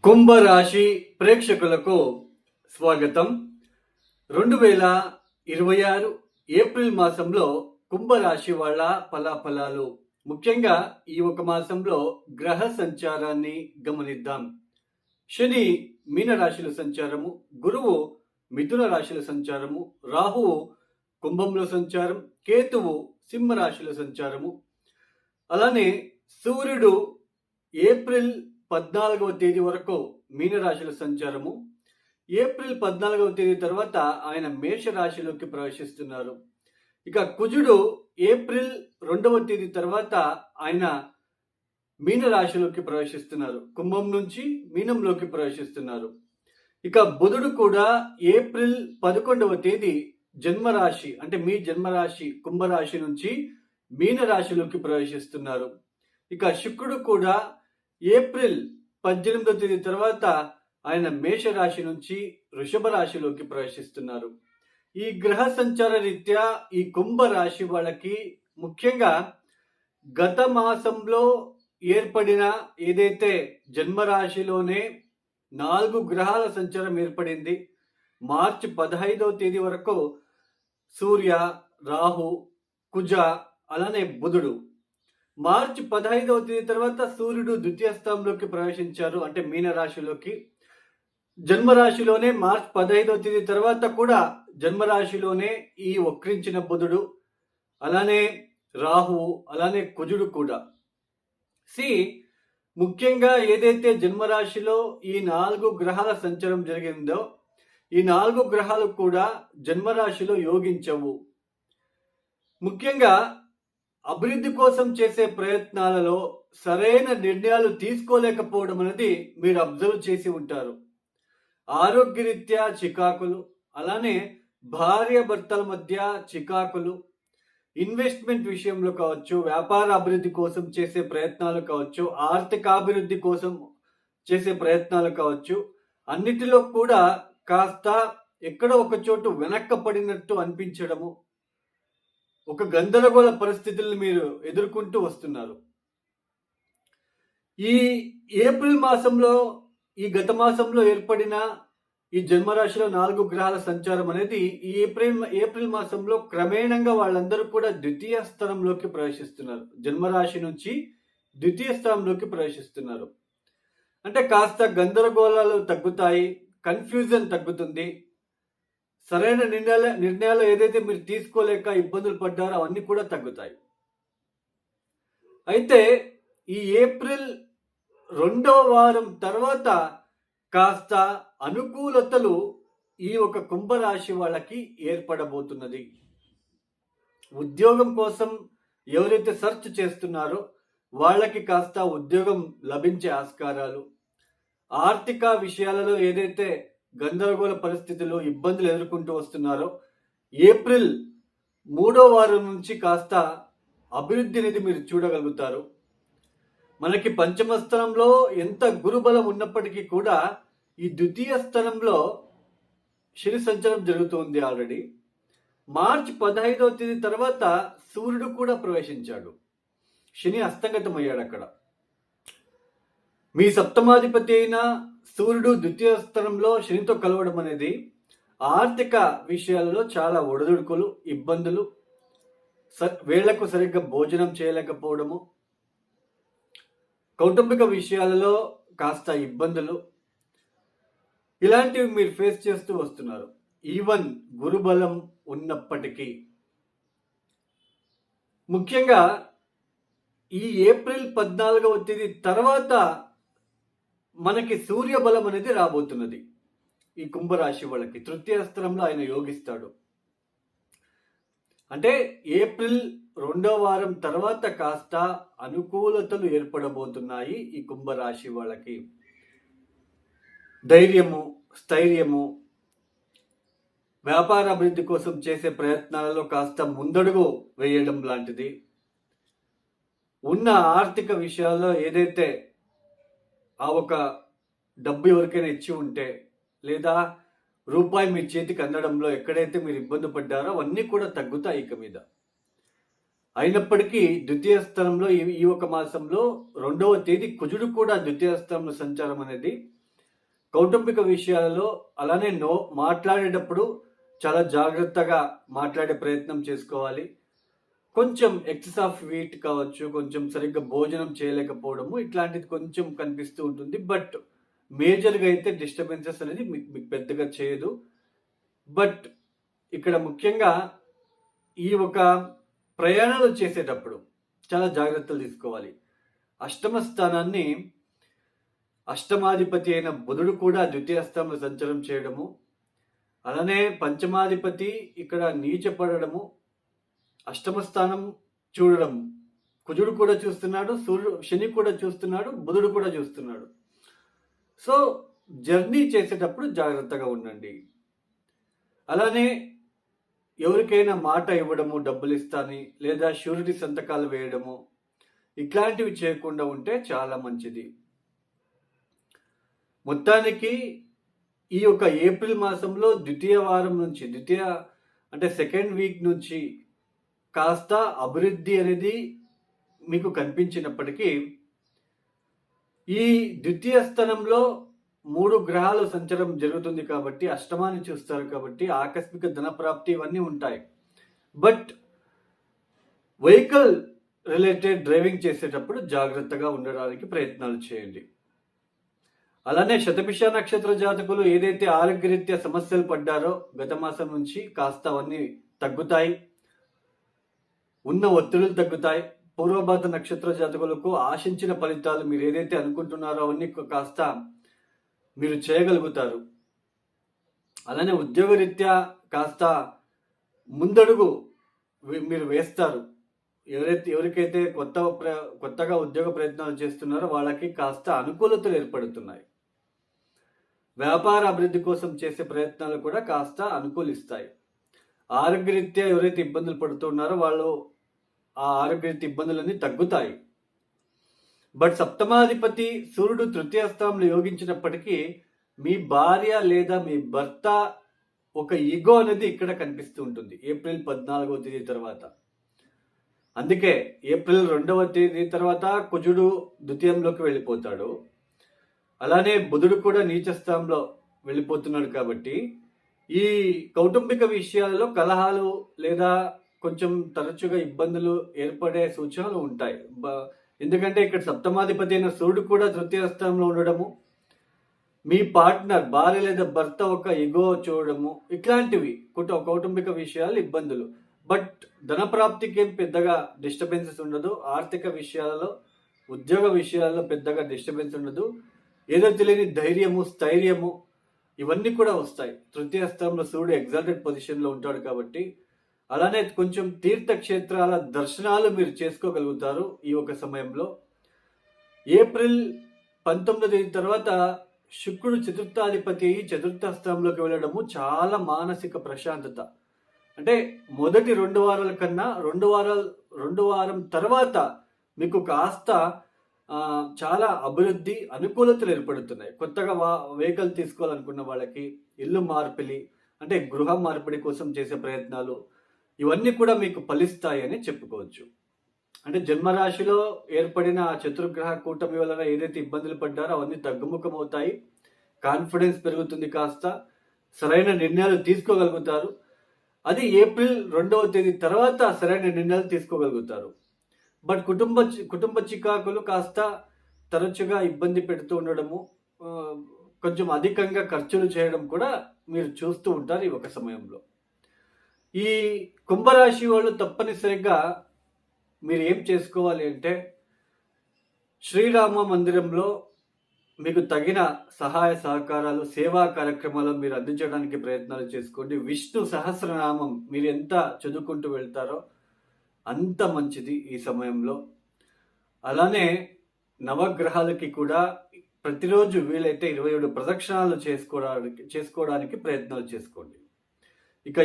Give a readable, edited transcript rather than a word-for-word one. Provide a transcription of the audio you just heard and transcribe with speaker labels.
Speaker 1: కుంభరాశి ప్రేక్షకులకు స్వాగతం. 2026 ఏప్రిల్ మాసంలో కుంభరాశి వాళ్ళ ఫలాఫలాలు, ముఖ్యంగా ఈ ఒక మాసంలో గ్రహ సంచారాన్ని గమనిద్దాం. శని మీనరాశిలో సంచారము, గురువు మిథున రాశిలో సంచారము, రాహువు కుంభంలో సంచారం, కేతువు సింహరాశిలో సంచారము. అలానే సూర్యుడు ఏప్రిల్ 14వ తేదీ వరకు మీనరాశిలో సంచారము. ఏప్రిల్ 14వ తేదీ తర్వాత ఆయన మేషరాశిలోకి ప్రవేశిస్తున్నారు. ఇక కుజుడు ఏప్రిల్ 2వ తేదీ తర్వాత ఆయన మీనరాశిలోకి ప్రవేశిస్తున్నారు. కుంభం నుంచి మీనంలోకి ప్రవేశిస్తున్నారు. ఇక బుధుడు కూడా ఏప్రిల్ 11వ తేదీ జన్మరాశి అంటే మీ జన్మరాశి కుంభరాశి నుంచి మీనరాశిలోకి ప్రవేశిస్తున్నారు. ఇక శుక్రుడు కూడా ఏప్రిల్ 18వ తేదీ తర్వాత ఆయన మేషరాశి నుంచి వృషభ రాశిలోకి ప్రవేశిస్తున్నారు. ఈ గ్రహ సంచార రీత్యా ఈ కుంభరాశి వాళ్ళకి ముఖ్యంగా గత మాసంలో ఏర్పడిన ఏదైతే జన్మరాశిలోనే 4 గ్రహాల సంచారం ఏర్పడింది. మార్చి 15వ తేదీ వరకు సూర్య, రాహు, కుజ, అలానే బుధుడు. మార్చి 15వ తేదీ తర్వాత సూర్యుడు ద్వితీయ స్థానంలోకి ప్రవేశించారు, అంటే మీనరాశిలోకి. జన్మరాశిలోనే మార్చి 15వ తేదీ తర్వాత కూడా జన్మరాశిలోనే ఈ వక్రించిన బుధుడు, అలానే రాహువు, అలానే కుజుడు కూడా. ముఖ్యంగా ఏదైతే జన్మరాశిలో ఈ 4 గ్రహాల సంచారం జరిగిందో ఈ 4 గ్రహాలు కూడా జన్మరాశిలో యోగించవు. ముఖ్యంగా అభివృద్ధి కోసం చేసే ప్రయత్నాలలో సరైన నిర్ణయాలు తీసుకోలేకపోవడం అనేది మీరు అబ్జర్వ్ చేసి ఉంటారు. ఆరోగ్యరీత్యా చికాకులు, అలానే భార్య భర్తల మధ్య చికాకులు, ఇన్వెస్ట్మెంట్ విషయంలో కావచ్చు, వ్యాపార అభివృద్ధి కోసం చేసే ప్రయత్నాలు కావచ్చు, ఆర్థిక అభివృద్ధి కోసం చేసే ప్రయత్నాలు కావచ్చు, అన్నిటిలో కూడా కాస్త ఎక్కడో ఒక చోటు వెనక్కపడినట్టు అనిపించడము, ఒక గందరగోళ పరిస్థితులను మీరు ఎదుర్కొంటూ వస్తున్నారు. ఈ ఏప్రిల్ మాసంలో ఈ గత మాసంలో ఏర్పడిన ఈ జన్మరాశిలో 4 గ్రహాల సంచారం అనేది ఈ ఏప్రిల్ మాసంలో క్రమేణంగా వాళ్ళందరూ కూడా ద్వితీయ స్థానంలోకి ప్రవేశిస్తున్నారు. జన్మరాశి నుంచి ద్వితీయ స్థానంలోకి ప్రవేశిస్తున్నారు. అంటే కాస్త గందరగోళాలు తగ్గుతాయి, కన్ఫ్యూజన్ తగ్గుతుంది. సరైన నిర్ణయాలు ఏదైతే మీరు తీసుకోలేక ఇబ్బందులు పడ్డారో అవన్నీ కూడా తగ్గుతాయి. అయితే ఈ ఏప్రిల్ 2వ వారం తర్వాత కాస్త అనుకూలతలు ఈ ఒక కుంభరాశి వాళ్ళకి ఏర్పడబోతున్నది. ఉద్యోగం కోసం ఎవరైతే సెర్చ్ చేస్తున్నారో వాళ్ళకి కాస్త ఉద్యోగం లభించే ఆస్కారాలు, ఆర్థిక విషయాలలో ఏదైతే గందరగోళ పరిస్థితుల్లో ఇబ్బందులు ఎదుర్కొంటూ వస్తున్నారో ఏప్రిల్ 3వ వారం నుంచి కాస్త అభివృద్ధి అనేది మీరు చూడగలుగుతారు. మనకి పంచమ స్థానంలో ఎంత గురుబలం ఉన్నప్పటికీ కూడా ఈ ద్వితీయ స్థానంలో శని సంచారం జరుగుతుంది ఆల్రెడీ. మార్చి 15వ తేదీ తర్వాత సూర్యుడు కూడా ప్రవేశించాడు. శని హస్తగతమయ్యాడు అక్కడ. మీ సప్తమాధిపతి అయిన సూర్యుడు ద్వితీయ స్థానంలో శనితో కలవడం అనేది ఆర్థిక విషయాలలో చాలా ఒడిదుడుకులు, ఇబ్బందులు, వేళ్లకు సరిగ్గా భోజనం చేయలేకపోవడము, కౌటుంబిక విషయాలలో కాస్త ఇబ్బందులు, ఇలాంటివి మీరు ఫేస్ చేస్తూ వస్తున్నారు. ఈవెన్ గురుబలం ఉన్నప్పటికీ ముఖ్యంగా ఈ ఏప్రిల్ 14వ తేదీ తర్వాత మనకి సూర్య బలం అనేది రాబోతున్నది. ఈ కుంభరాశి వాళ్ళకి తృతీయ స్థానంలో ఆయన యోగిస్తాడు. అంటే ఏప్రిల్ 2వ వారం తర్వాత కాస్త అనుకూలతలు ఏర్పడబోతున్నాయి ఈ కుంభరాశి వాళ్ళకి. ధైర్యము, స్థైర్యము, వ్యాపార అభివృద్ధి కోసం చేసే ప్రయత్నాలలో కాస్త ముందడుగు వేయడం లాంటిది, ఉన్న ఆర్థిక విషయాల్లో ఏదైతే ఆ ఒక డబ్బు ఎవరికైనా ఇచ్చి ఉంటే, లేదా రూపాయి మీ చేతికి అందడంలో ఎక్కడైతే మీరు ఇబ్బంది పడ్డారో అవన్నీ కూడా తగ్గుతాయి ఇక మీద. అయినప్పటికీ ద్వితీయ స్థానంలో ఈ ఒక మాసంలో 2వ తేదీ కుజుడు కూడా ద్వితీయ స్థానంలో సంచారం అనేది కౌటుంబిక విషయాలలో అలానే మాట్లాడేటప్పుడు చాలా జాగ్రత్తగా మాట్లాడే ప్రయత్నం చేసుకోవాలి. కొంచెం ఎక్సెస్ ఆఫ్ వీట్ కావచ్చు, కొంచెం సరిగ్గా భోజనం చేయలేకపోవడము ఇట్లాంటిది కొంచెం కనిపిస్తూ ఉంటుంది. బట్ మేజర్‌గా అయితే డిస్టర్బెన్సెస్ అనేది మీకు పెద్దగా చేయదు. బట్ ఇక్కడ ముఖ్యంగా ఈ ఒక ప్రయాణాలు చేసేటప్పుడు చాలా జాగ్రత్తలు తీసుకోవాలి. అష్టమ స్థానాన్ని అష్టమాధిపతి అయిన బుధుడు కూడా ద్వితీయ స్థానంలో సంచారం చేయడము, అలానే పంచమాధిపతి ఇక్కడ నీచపడడము, అష్టమ స్థానం చూడడం, కుజుడు కూడా చూస్తున్నాడు, శని కూడా చూస్తున్నాడు, బుధుడు కూడా చూస్తున్నాడు. సో జర్నీ చేసేటప్పుడు జాగ్రత్తగా ఉండండి. అలానే ఎవరికైనా మాట ఇవ్వడము, డబ్బులు ఇస్తాని లేదా షూరిటీ సంతకాలు వేయడము ఇట్లాంటివి చేయకుండా ఉంటే చాలా మంచిది. మొత్తానికి ఈ యొక్క ఏప్రిల్ మాసంలో ద్వితీయ వారం నుంచి అంటే సెకండ్ వీక్ నుంచి కాస్త అభివృద్ధి అనేది మీకు కనిపించినప్పటికీ ఈ ద్వితీయ స్థానంలో 3 గ్రహాలు సంచారం జరుగుతుంది కాబట్టి అష్టమాన్ని చూస్తారు కాబట్టి ఆకస్మిక ధన ప్రాప్తి ఇవన్నీ ఉంటాయి. బట్ వెహికల్ రిలేటెడ్ డ్రైవింగ్ చేసేటప్పుడు జాగ్రత్తగా ఉండడానికి ప్రయత్నాలు చేయండి. అలానే శతభిష నక్షత్ర జాతకులు ఏదైతే ఆరోగ్యరీత్యా సమస్యలు పడ్డారో గత మాసం నుంచి కాస్త అవన్నీ తగ్గుతాయి, ఉన్న ఒత్తిడులు తగ్గుతాయి. పూర్వభాద్ర నక్షత్ర జాతకులకు ఆశించిన ఫలితాలు మీరు ఏదైతే అనుకుంటున్నారో అవన్నీ కాస్త మీరు చేయగలుగుతారు. అలానే ఉద్యోగరీత్యా కాస్త ముందడుగు మీరు వేస్తారు. ఎవరికైతే కొత్తగా ఉద్యోగ ప్రయత్నాలు చేస్తున్నారో వాళ్ళకి కాస్త అనుకూలతలు ఏర్పడుతున్నాయి. వ్యాపార అభివృద్ధి కోసం చేసే ప్రయత్నాలు కూడా కాస్త అనుకూలిస్తాయి. ఆరోగ్యరీత్యా ఎవరైతే ఇబ్బందులు పడుతున్నారో వాళ్ళు ఆ ఆరోగ్యరీత్యా ఇబ్బందులన్నీ తగ్గుతాయి. బట్ సప్తమాధిపతి సూర్యుడు తృతీయ స్థానంలో యోగించినప్పటికీ మీ భార్య లేదా మీ భర్త ఒక ఈగో అనేది ఇక్కడ కనిపిస్తూ ఉంటుంది ఏప్రిల్ 14వ తేదీ తర్వాత. అందుకే ఏప్రిల్ 2వ తేదీ తర్వాత కుజుడు ద్వితీయంలోకి వెళ్ళిపోతాడు, అలానే బుధుడు కూడా నీచ స్థానంలో వెళ్ళిపోతున్నాడు. కాబట్టి ఈ కౌటుంబిక విషయాలలో కలహాలు లేదా కొంచెం తరచుగా ఇబ్బందులు ఏర్పడే సూచనలు ఉంటాయి. ఎందుకంటే ఇక్కడ సప్తమాధిపతి అయిన సూర్యుడు కూడా తృతీయ స్థానంలో ఉండడము, మీ పార్ట్నర్ భార్య లేదా భర్త ఒక ఎగో చూడడము ఇట్లాంటివి కౌటుంబిక విషయాలు ఇబ్బందులు. బట్ ధన ప్రాప్తికి ఏం పెద్దగా డిస్టర్బెన్సెస్ ఉండదు. ఆర్థిక విషయాలలో ఉద్యోగ విషయాల్లో పెద్దగా డిస్టర్బెన్స్ ఉండదు. ఏదో తెలియని ధైర్యము, స్థైర్యము ఇవన్నీ కూడా వస్తాయి. తృతీయ స్థానంలో సూర్యుడు ఎగ్జాల్టెడ్ పొజిషన్లో ఉంటాడు కాబట్టి అలానే కొంచెం తీర్థక్షేత్రాల దర్శనాలు మీరు చేసుకోగలుగుతారు ఈ ఒక సమయంలో. ఏప్రిల్ 19 తర్వాత శుక్రుడు చతుర్థాధిపతి చతుర్థ స్థానంలోకి వెళ్ళడము చాలా మానసిక ప్రశాంతత. అంటే మొదటి 2 వారాల కన్నా 2 వారం తర్వాత మీకు కాస్త చాలా అభివృద్ధి అనుకూలతలు ఏర్పడుతున్నాయి. కొత్తగా వెహికల్ తీసుకోవాలనుకున్న వాళ్ళకి ఇల్లు మార్పిడి అంటే గృహ మార్పిడి కోసం చేసే ప్రయత్నాలు ఇవన్నీ కూడా మీకు ఫలిస్తాయి అని చెప్పుకోవచ్చు. అంటే జన్మరాశిలో ఏర్పడిన చతుర్గ్రహ కూటమి వలన ఏదైతే ఇబ్బందులు పడ్డారో అవన్నీ తగ్గుముఖం అవుతాయి. కాన్ఫిడెన్స్ పెరుగుతుంది, కాస్త సరైన నిర్ణయాలు తీసుకోగలుగుతారు. అది ఏప్రిల్ 2వ తేదీ తర్వాత సరైన నిర్ణయాలు తీసుకోగలుగుతారు. బట్ కుటుంబ చికాకులు కాస్త తరచుగా ఇబ్బంది పెడుతూ ఉండడము, కొంచెం అధికంగా ఖర్చులు చేయడం కూడా మీరు చూస్తూ ఉంటారు ఈ ఒక సమయంలో. ఈ కుంభరాశి వాళ్ళు తప్పనిసరిగా మీరు ఏం చేసుకోవాలి అంటే శ్రీరామ మందిరంలో మీకు తగిన సహాయ సహకారాలు, సేవా కార్యక్రమాలు మీరు అందించడానికి ప్రయత్నాలు చేసుకోండి. విష్ణు సహస్రనామం మీరు ఎంత చదువుకుంటూ వెళ్తారో అంత మంచిది ఈ సమయంలో. అలానే నవగ్రహాలకి కూడా ప్రతిరోజు వీలైతే 27 ప్రదక్షిణాలు చేసుకోవడానికి ప్రయత్నాలు చేసుకోండి.